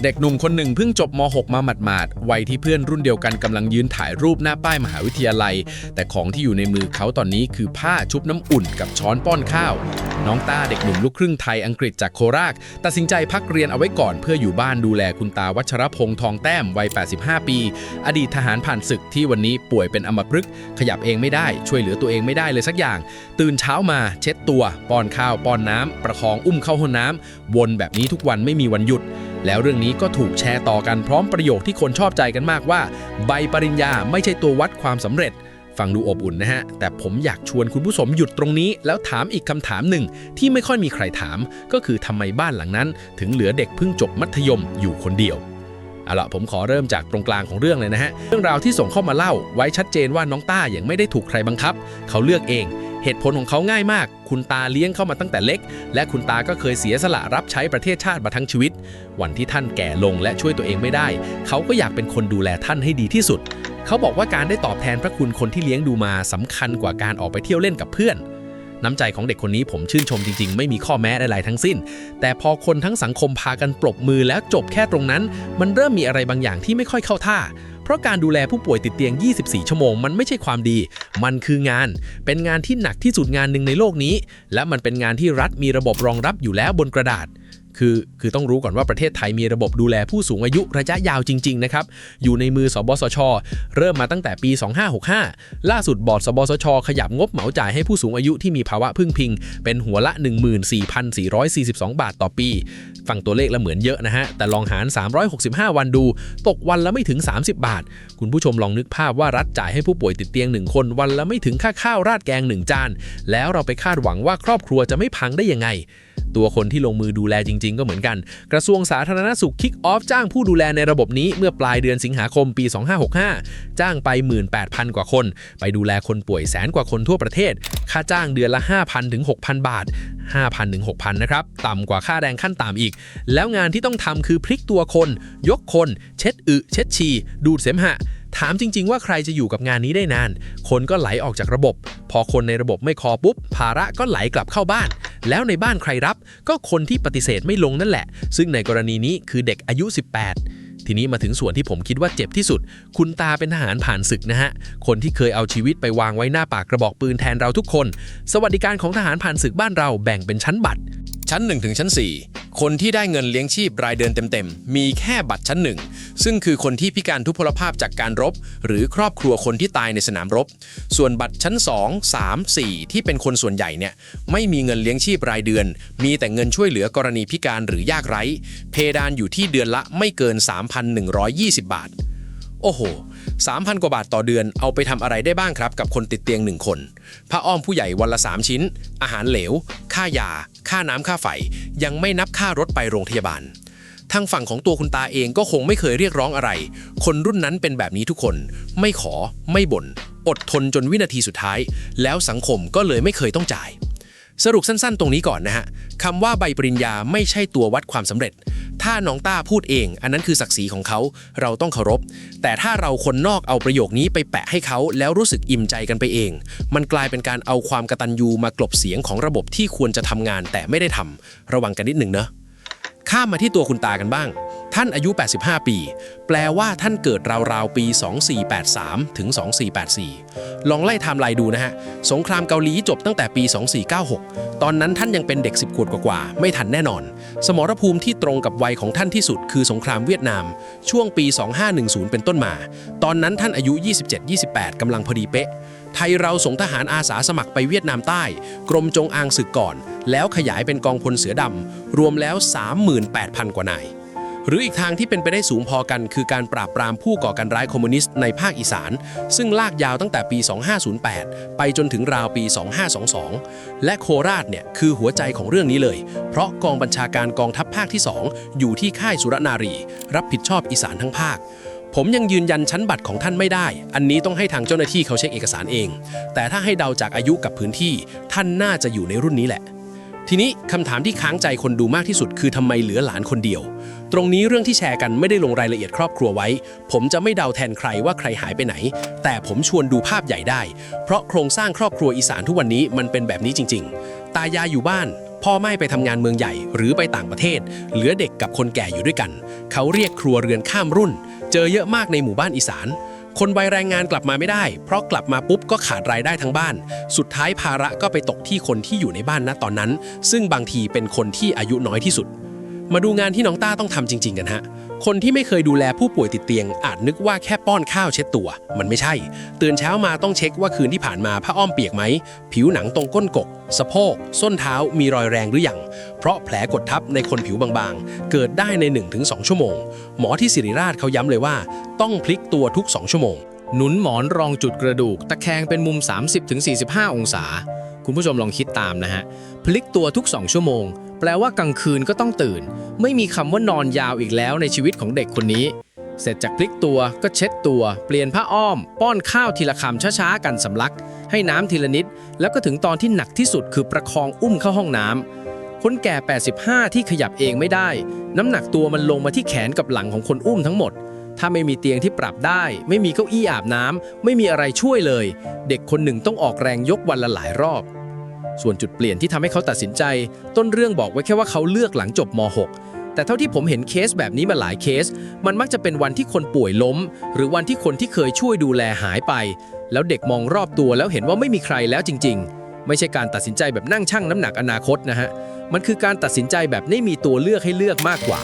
เด็กหนุ่มคนหนึ่งเพิ่งจบม .6 มาหมาดๆวัยที่เพื่อนรุ่นเดียวกันกำลังยืนถ่ายรูปหน้าป้ายมหาวิทยาลัยแต่ของที่อยู่ในมือเขาตอนนี้คือผ้าชุบน้ำอุ่นกับช้อนป้อนข้าวน้องต้าเด็กหนุ่มลูกครึ่งไทยอังกฤษจากโคราชตัดสินใจพักเรียนเอาไว้ก่อนเพื่ออยู่บ้านดูแลคุณตาวัชรพงษ์ทองแต้มวัย 85 ปีอดีตทหารผ่านศึกที่วันนี้ป่วยเป็นอัมพฤกษ์ขยับเองไม่ได้ช่วยเหลือตัวเองไม่ได้เลยสักอย่างตื่นเช้ามาเช็ดตัวป้อนข้าวป้อนน้ำประคองอุ้มเข้าห้องน้ำวนแบบนี้ทุกวันไม่มีวันหยุดแล้วเรื่องนี้ก็ถูกแชร์ต่อกันพร้อมประโยคที่คนชอบใจกันมากว่าใบปริญญาไม่ใช่ตัววัดความสำเร็จฟังดูอบอุ่นนะฮะแต่ผมอยากชวนคุณผู้ชมหยุดตรงนี้แล้วถามอีกคำถามหนึ่งที่ไม่ค่อยมีใครถามก็คือทำไมบ้านหลังนั้นถึงเหลือเด็กเพิ่งจบมัธยมอยู่คนเดียวเอาล่ะผมขอเริ่มจากตรงกลางของเรื่องเลยนะฮะเรื่องราวที่ส่งเข้ามาเล่าไว้ชัดเจนว่าน้องต้ายังไม่ได้ถูกใครบังคับเขาเลือกเองเหตุผลของเขาง่ายมากคุณตาเลี้ยงเข้ามาตั้งแต่เล็กและคุณตาก็เคยเสียสละรับใช้ประเทศชาติมาทั้งชีวิตวันที่ท่านแก่ลงและช่วยตัวเองไม่ได้เขาก็อยากเป็นคนดูแลท่านให้ดีที่สุดเขาบอกว่าการได้ตอบแทนพระคุณคนที่เลี้ยงดูมาสำคัญกว่าการออกไปเที่ยวเล่นกับเพื่อนน้ำใจของเด็กคนนี้ผมชื่นชมจริงๆไม่มีข้อแม้ใดๆทั้งสิ้นแต่พอคนทั้งสังคมพากันปรบมือแล้วจบแค่ตรงนั้นมันเริ่มมีอะไรบางอย่างที่ไม่ค่อยเข้าท่าเพราะการดูแลผู้ป่วยติดเตียง 24 ชั่วโมงมันไม่ใช่ความดีมันคืองานเป็นงานที่หนักที่สุดงานหนึ่งในโลกนี้และมันเป็นงานที่รัฐมีระบบรองรับอยู่แล้วบนกระดาษคือต้องรู้ก่อนว่าประเทศไทยมีระบบดูแลผู้สูงอายุระยะยาวจริงๆนะครับอยู่ในมือสบสช.เริ่มมาตั้งแต่ปี 2565 ล่าสุดบอร์ดสบสช.ขยับงบเหมาจ่ายให้ผู้สูงอายุที่มีภาวะพึ่งพิงเป็นหัวละ 14,442 บาทต่อปีฟังตัวเลขแล้วเหมือนเยอะนะฮะแต่ลองหาร365วันดูตกวันละไม่ถึง30 บาทคุณผู้ชมลองนึกภาพว่ารัฐจ่ายให้ผู้ป่วยติดเตียง1คนวันละไม่ถึงค่าข้าวราดแกง1จานแล้วเราไปคาดหวังว่าครอบครัวจะไม่พังได้ยังไงตัวคนที่ลงมือดูแลจริงๆก็เหมือนกันกระทรวงสาธารณสุขคิกออฟจ้างผู้ดูแลในระบบนี้เมื่อปลายเดือนสิงหาคมปี 2565 จ้างไป 18,000 กว่าคนไปดูแลคนป่วยแสนกว่าคนทั่วประเทศค่าจ้างเดือนละ 5,000 ถึง 6,000 บาท 5,000 ถึง 6,000 นะครับต่ำกว่าค่าแรงขั้นต่ำอีกแล้วงานที่ต้องทำคือพลิกตัวคนยกคนเช็ดอึเช็ดฉี่ดูดเสมหะถามจริงๆว่าใครจะอยู่กับงานนี้ได้นานคนก็ไหลออกจากระบบพอคนในระบบไม่คอปุ๊บภาระก็ไหลกลับเข้าบ้านแล้วในบ้านใครรับก็คนที่ปฏิเสธไม่ลงนั่นแหละซึ่งในกรณีนี้คือเด็กอายุ 18 ทีนี้มาถึงส่วนที่ผมคิดว่าเจ็บที่สุดคุณตาเป็นทหารผ่านศึกนะฮะคนที่เคยเอาชีวิตไปวางไว้หน้าปากกระบอกปืนแทนเราทุกคนสวัสดิการของทหารผ่านศึกบ้านเราแบ่งเป็นชั้นบัตรชั้น 1 ถึงชั้น 4 คนที่ได้เงินเลี้ยงชีพรายเดือนเต็มๆมีแค่บัตรชั้น 1ซึ่งคือคนที่พิการทุพพลภาพจากการรบหรือครอบครัวคนที่ตายในสนามรบส่วนบัตรชั้น 2 3 4 ที่เป็นคนส่วนใหญ่เนี่ยไม่มีเงินเลี้ยงชีพรายเดือนมีแต่เงินช่วยเหลือกรณีพิการหรือยากไร้เพดานอยู่ที่เดือนละไม่เกิน 3,120 บาทโอ้โห 3,000 กว่าบาทต่อเดือนเอาไปทำอะไรได้บ้างครับกับคนติดเตียง1คนผ้าอ้อมผู้ใหญ่วันละ3ชิ้นอาหารเหลวค่ายาค่าน้ำค่าไฟยังไม่นับค่ารถไปโรงพยาบาลทางฝั่งของตัวคุณตาเองก็คงไม่เคยเรียกร้องอะไรคนรุ่นนั้นเป็นแบบนี้ทุกคนไม่ขอไม่บ่นอดทนจนวินาทีสุดท้ายแล้วสังคมก็เลยไม่เคยต้องจ่ายสรุปสั้นๆตรงนี้ก่อนนะฮะคำว่าใบปริญญาไม่ใช่ตัววัดความสำเร็จถ้าน้องต้าพูดเองอันนั้นคือศักดิ์ศรีของเขาเราต้องเคารพแต่ถ้าเราคนนอกเอาประโยคนี้ไปแปะให้เขาแล้วรู้สึกอิ่มใจกันไปเองมันกลายเป็นการเอาความกตัญญูมากลบเสียงของระบบที่ควรจะทำงานแต่ไม่ได้ทำระวังกันนิดหนึ่งเนอะข้ามมาที่ตัวคุณตากันบ้างท่านอายุ 85 ปีแปลว่าท่านเกิดราวๆปี 2483 ถึง 2484 ลองไล่ไทม์ไลน์ดูนะฮะสงครามเกาหลีจบตั้งแต่ปี 2496 ตอนนั้นท่านยังเป็นเด็ก10 ขวบกว่าๆไม่ทันแน่นอนสมรภูมิที่ตรงกับวัยของท่านที่สุดคือสงครามเวียดนามช่วงปี 2510 เป็นต้นมาตอนนั้นท่านอายุ 27-28 กำลังพอดีเป๊ะไทยเราส่งทหารอาสาสมัครไปเวียดนามใต้กรมจงอางศึกก่อนแล้วขยายเป็นกองพลเสือดำรวมแล้ว 38,000 กว่านายหรืออีกทางที่เป็นไปได้สูงพอกันคือการปราบปรามผู้ก่อการร้ายคอมมิวนิสต์ในภาคอีสานซึ่งลากยาวตั้งแต่ปี 2508 ไปจนถึงราวปี 2522 และโคราชเนี่ยคือหัวใจของเรื่องนี้เลยเพราะกองบัญชาการกองทัพภาคที่ 2 อยู่ที่ค่ายสุรนารีรับผิดชอบอีสานทั้งภาคผมยังยืนยันชั้นบัตรของท่านไม่ได้อันนี้ต้องให้ทางเจ้าหน้าที่เขาเช็คเอกสารเองแต่ถ้าให้เดาจากอายุกับพื้นที่ท่านน่าจะอยู่ในรุ่นนี้แหละทีนี้คำถามที่ค้างใจคนดูมากที่สุดคือทำไมเหลือหลานคนเดียวตรงนี้เรื่องที่แชร์กันไม่ได้ลงรายละเอียดครอบครัวไว้ผมจะไม่เดาแทนใครว่าใครหายไปไหนแต่ผมชวนดูภาพใหญ่ได้เพราะโครงสร้างครอบครัวอีสานทุกวันนี้มันเป็นแบบนี้จริงๆตายายอยู่บ้าน พ่อไม่ไปทำงานเมืองใหญ่หรือไปต่างประเทศเหลือเด็กกับคนแก่อยู่ด้วยกันเขาเรียกครัวเรือนข้ามรุ่นเจอเยอะมากในหมู่บ้านอีสานคนวัยแรงงานกลับมาไม่ได้เพราะกลับมาปุ๊บก็ขาดรายได้ทั้งบ้านสุดท้ายภาระก็ไปตกที่คนที่อยู่ในบ้านณตอนนั้นซึ่งบางทีเป็นคนที่อายุน้อยที่สุดมาดูงานที่น้องต้าต้องทำจริงๆกันฮะคนที่ไม่เคยดูแลผู้ป่วยติดเตียงอาจนึกว่าแค่ป้อนข้าวเช็ดตัวมันไม่ใช่ตื่นเช้ามาต้องเช็คว่าคืนที่ผ่านมาผ้าอ้อมเปียกไหมผิวหนังตรงก้นกกสะโพกส้นเท้ามีรอยแรงหรือยังเพราะแผลกดทับในคนผิวบางๆเกิดได้ใน 1-2 ชั่วโมงหมอที่ศิริราชเขาย้ำเลยว่าต้องพลิกตัวทุก2ชั่วโมงหนุนหมอนรองจุดกระดูกตะแคงเป็นมุม 30-45 องศาคุณผู้ชมลองคิดตามนะฮะพลิกตัวทุก2ชั่วโมงแปลว่ากลางคืนก็ต้องตื่นไม่มีคำว่านอนยาวอีกแล้วในชีวิตของเด็กคนนี้เสร็จจากพลิกตัวก็เช็ดตัวเปลี่ยนผ้าอ้อมป้อนข้าวทีละคำช้าๆกันสำลักให้น้ำทีละนิดแล้วก็ถึงตอนที่หนักที่สุดคือประคองอุ้มเข้าห้องน้ำคนแก่85ที่ขยับเองไม่ได้น้ำหนักตัวมันลงมาที่แขนกับหลังของคนอุ้มทั้งหมดถ้าไม่มีเตียงที่ปรับได้ไม่มีเก้าอี้อาบน้ำไม่มีอะไรช่วยเลยเด็กคนหนึ่งต้องออกแรงยกวันละหลายรอบส่วนจุดเปลี่ยนที่ทำให้เขาตัดสินใจต้นเรื่องบอกไว้แค่ว่าเขาเลือกหลังจบม.6 แต่เท่าที่ผมเห็นเคสแบบนี้มาหลายเคสมันมักจะเป็นวันที่คนป่วยล้มหรือวันที่คนที่เคยช่วยดูแลหายไปแล้วเด็กมองรอบตัวแล้วเห็นว่าไม่มีใครแล้วจริงๆไม่ใช่การตัดสินใจแบบนั่งชั่งน้ำหนักอนาคตนะฮะมันคือการตัดสินใจแบบไม่มีตัวเลือกให้เลือกมากกว่า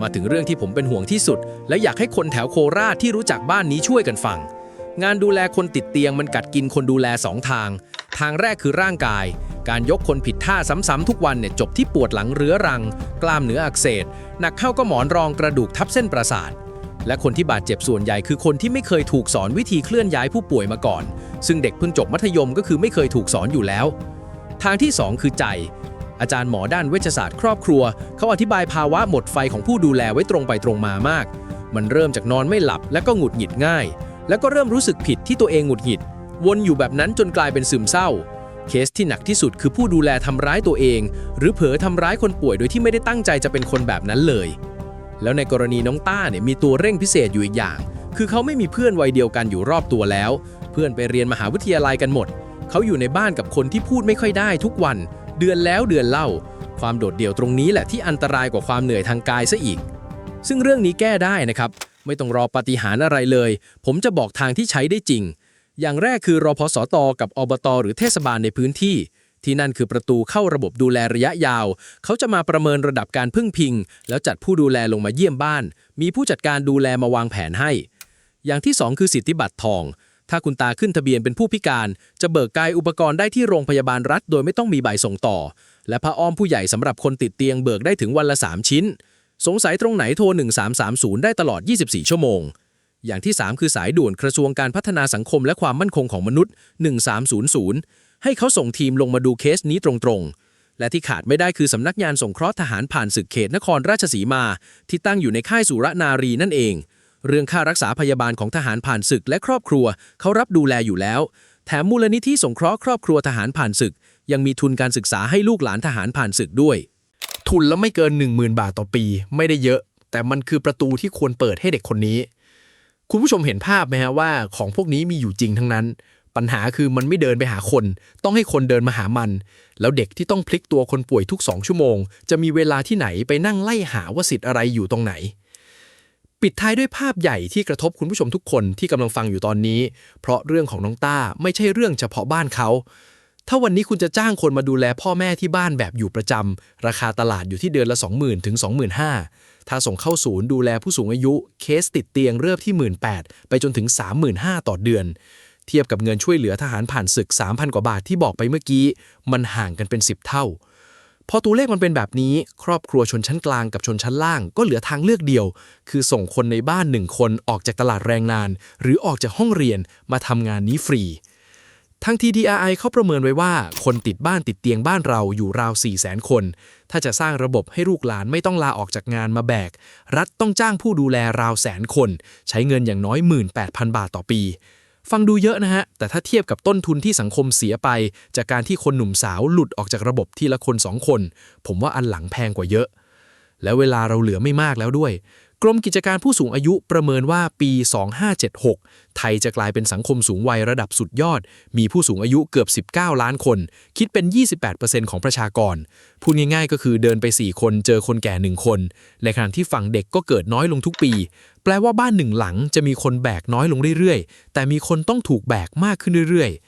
มาถึงเรื่องที่ผมเป็นห่วงที่สุดและอยากให้คนแถวโคราชที่รู้จักบ้านนี้ช่วยกันฟังงานดูแลคนติดเตียงมันกัดกินคนดูแล2 ทางแรกคือร่างกายการยกคนผิดท่าซ้ำๆทุกวันเนี่ยจบที่ปวดหลังเรื้อรังกล้ามเนื้ออักเสบหนักเข้าก็หมอนรองกระดูกทับเส้นประสาทและคนที่บาดเจ็บส่วนใหญ่คือคนที่ไม่เคยถูกสอนวิธีเคลื่อนย้ายผู้ป่วยมาก่อนซึ่งเด็กเพิ่งจบมัธยมก็คือไม่เคยถูกสอนอยู่แล้วทางที่2คือใจอาจารย์หมอด้านเวชศาสตร์ครอบครัวเขาอธิบายภาวะหมดไฟของผู้ดูแลไว้ตรงไปตรงมามากมันเริ่มจากนอนไม่หลับและก็หงุดหงิดง่ายแล้วก็เริ่มรู้สึกผิดที่ตัวเองหงุดหงิดวนอยู่แบบนั้นจนกลายเป็นซึมเศร้าเคสที่หนักที่สุดคือผู้ดูแลทำร้ายตัวเองหรือเผลอทำร้ายคนป่วยโดยที่ไม่ได้ตั้งใจจะเป็นคนแบบนั้นเลยแล้วในกรณีน้องต้าเนี่ยมีตัวเร่งพิเศษอยู่อีกอย่างคือเขาไม่มีเพื่อนวัยเดียวกันอยู่รอบตัวแล้วเพื่อนไปเรียนมหาวิทยาลัยกันหมดเขาอยู่ในบ้านกับคนที่พูดไม่ค่อยได้ทุกวันเดือนแล้วเดือนเล่าความโดดเดี่ยวตรงนี้แหละที่อันตรายกว่าความเหนื่อยทางกายซะอีกซึ่งเรื่องนี้แก้ได้นะครับไม่ต้องรอปาฏิหาริย์อะไรเลยผมจะบอกทางที่ใช้ได้จริงอย่างแรกคือรพสตกับอบตหรือเทศบาลในพื้นที่ที่นั่นคือประตูเข้าระบบดูแลระยะยาวเขาจะมาประเมินระดับการพึ่งพิงแล้วจัดผู้ดูแลลงมาเยี่ยมบ้านมีผู้จัดการดูแลมาวางแผนให้อย่างที่2คือสิทธิบัตรทองถ้าคุณตาขึ้นทะเบียนเป็นผู้พิการจะเบิกกายอุปกรณ์ได้ที่โรงพยาบาลรัฐโดยไม่ต้องมีใบส่งต่อและผ้าอ้อมผู้ใหญ่สำหรับคนติดเตียงเบิกได้ถึงวันละ3 ชิ้นสงสัยตรงไหนโทร1330ได้ตลอด24 ชั่วโมงอย่างที่3คือสายด่วนกระทรวงการพัฒนาสังคมและความมั่นคงของมนุษย์1300ให้เขาส่งทีมลงมาดูเคสนี้ตรงๆและที่ขาดไม่ได้คือสำนักงานสงเคราะห์ทหารผ่านศึกเขตนครราชสีมาที่ตั้งอยู่ในค่ายสุรนารีนั่นเองเรื่องค่ารักษาพยาบาลของทหารผ่านศึกและครอบครัวเขารับดูแลอยู่แล้วแถมมูลนิธิสงเคราะห์ครอบครัวทหารผ่านศึกยังมีทุนการศึกษาให้ลูกหลานทหารผ่านศึกด้วยทุนแล้วไม่เกิน 10,000 บาทต่อปีไม่ได้เยอะแต่มันคือประตูที่ควรเปิดให้เด็กคนนี้คุณผู้ชมเห็นภาพไหมฮะว่าของพวกนี้มีอยู่จริงทั้งนั้นปัญหาคือมันไม่เดินไปหาคนต้องให้คนเดินมาหามันแล้วเด็กที่ต้องพลิกตัวคนป่วยทุก2 ชั่วโมงจะมีเวลาที่ไหนไปนั่งไล่หาว่าสิทธิ์อะไรอยู่ตรงไหนปิดท้ายด้วยภาพใหญ่ที่กระทบคุณผู้ชมทุกคนที่กำลังฟังอยู่ตอนนี้เพราะเรื่องของน้องต้าไม่ใช่เรื่องเฉพาะบ้านเขาถ้าวันนี้คุณจะจ้างคนมาดูแลพ่อแม่ที่บ้านแบบอยู่ประจำราคาตลาดอยู่ที่เดือนละ 20,000 ถึง 25,000 ถ้าส่งเข้าศูนย์ดูแลผู้สูงอายุเคสติดเตียงเริ่มที่ 18,000 ไปจนถึง 35,000 ต่อเดือนเทียบกับเงินช่วยเหลือทหารผ่านศึก 3,000 กว่าบาทที่บอกไปเมื่อกี้มันห่างกันเป็น10 เท่าพอตัวเลขมันเป็นแบบนี้ครอบครัวชนชั้นกลางกับชนชั้นล่างก็เหลือทางเลือกเดียวคือส่งคนในบ้าน1 คนออกจากตลาดแรงงานหรือออกจากห้องเรียนมาทำงานนี้ฟรีทาง TDRI เขาประเมินไว้ว่าคนติดบ้านติดเตียงบ้านเราอยู่ราว 400,000 คนถ้าจะสร้างระบบให้ลูกหลานไม่ต้องลาออกจากงานมาแบกรัฐต้องจ้างผู้ดูแลราว100,000 คนใช้เงินอย่างน้อย 18,000 บาทต่อปีฟังดูเยอะนะฮะแต่ถ้าเทียบกับต้นทุนที่สังคมเสียไปจากการที่คนหนุ่มสาวหลุดออกจากระบบทีละคน2 คนผมว่าอันหลังแพงกว่าเยอะแล้วเวลาเราเหลือไม่มากแล้วด้วย กรมกิจการผู้สูงอายุประเมินว่าปี 2576 ไทยจะกลายเป็นสังคมสูงวัยระดับสุดยอด มีผู้สูงอายุเกือบ 19 ล้านคน คิดเป็น 28% ของประชากร พูดง่ายๆก็คือเดินไป 4 คนเจอคนแก่ 1 คน ในขณะที่ฝั่งเด็กก็เกิดน้อยลงทุกปี แปลว่าบ้านหนึ่งหลังจะมีคนแบกน้อยลงเรื่อยๆ แต่มีคนต้องถูกแบกมากขึ้นเรื่อยๆ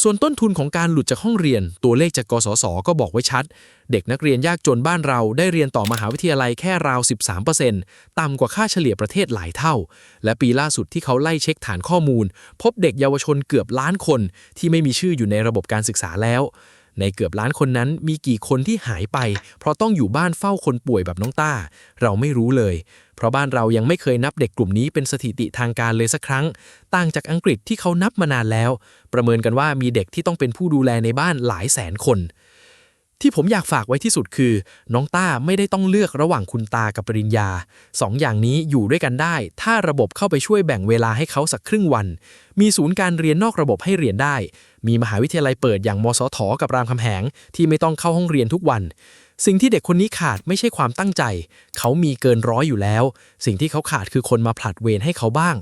ส่วนต้นทุนของการหลุดจากห้องเรียนตัวเลขจากกสศก็บอกไว้ชัดเด็กนักเรียนยากจนบ้านเราได้เรียนต่อมหาวิทยาลัยแค่ราว 13% ต่ำกว่าค่าเฉลี่ยประเทศหลายเท่าและปีล่าสุดที่เขาไล่เช็คฐานข้อมูลพบเด็กเยาวชนเกือบล้านคนที่ไม่มีชื่ออยู่ในระบบการศึกษาแล้วในเกือบล้านคนนั้นมีกี่คนที่หายไปเพราะต้องอยู่บ้านเฝ้าคนป่วยแบบน้องต้าเราไม่รู้เลยเพราะบ้านเรายังไม่เคยนับเด็กกลุ่มนี้เป็นสถิติทางการเลยสักครั้งต่างจากอังกฤษที่เขานับมานานแล้วประเมินกันว่ามีเด็กที่ต้องเป็นผู้ดูแลในบ้านหลายแสนคนที่ผมอยากฝากไว้ที่สุดคือน้องต้าไม่ได้ต้องเลือกระหว่างคุณตากับปริญญาสองอย่างนี้อยู่ด้วยกันได้ถ้าระบบเข้าไปช่วยแบ่งเวลาให้เขาสักครึ่งวันมีศูนย์การเรียนนอกระบบให้เรียนได้มีมหาวิทยาลัยเปิดอย่างมสทกับรามคำแหงที่ไม่ต้องเข้าห้องเรียนทุกวันสิ่งที่เด็กคนนี้ขาดไม่ใช่ความตั้งใจเขามีเกินร้อยอยู่แล้วสิ่งที่เขาขาดคือคนมาผลัดเวรให้เขาบ้าง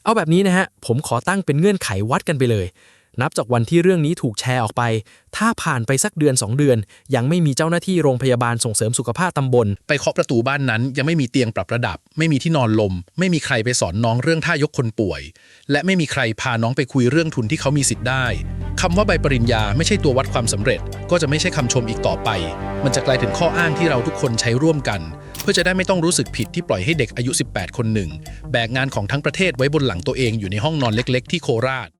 เอาแบบนี้นะฮะผมขอตั้งเป็นเงื่อนไขวัดกันไปเลยนับจากวันที่เรื่องนี้ถูกแชร์ออกไปถ้าผ่านไปสักเดือน2 เดือนยังไม่มีเจ้าหน้าที่โรงพยาบาลส่งเสริมสุขภาพตำบลไปเคาะประตูบ้านนั้นยังไม่มีเตียงปรับระดับไม่มีที่นอนลมไม่มีใครไปสอนน้องเรื่องท่ายกคนป่วยและไม่มีใครพาน้องไปคุยเรื่องทุนที่เขามีสิทธิ์ได้คำว่าใบปริญญาไม่ใช่ตัววัดความสำเร็จก็จะไม่ใช่คำชมอีกต่อไปมันจะกลายถึงข้ออ้างที่เราทุกคนใช้ร่วมกันเพื่อจะได้ไม่ต้องรู้สึกผิดที่ปล่อยให้เด็กอายุ18 คนหนึ่งแบกงานของทั้งประเทศไว้บนหลังตัวเองอยู่ในห้องนอนเล็กๆที่โคราช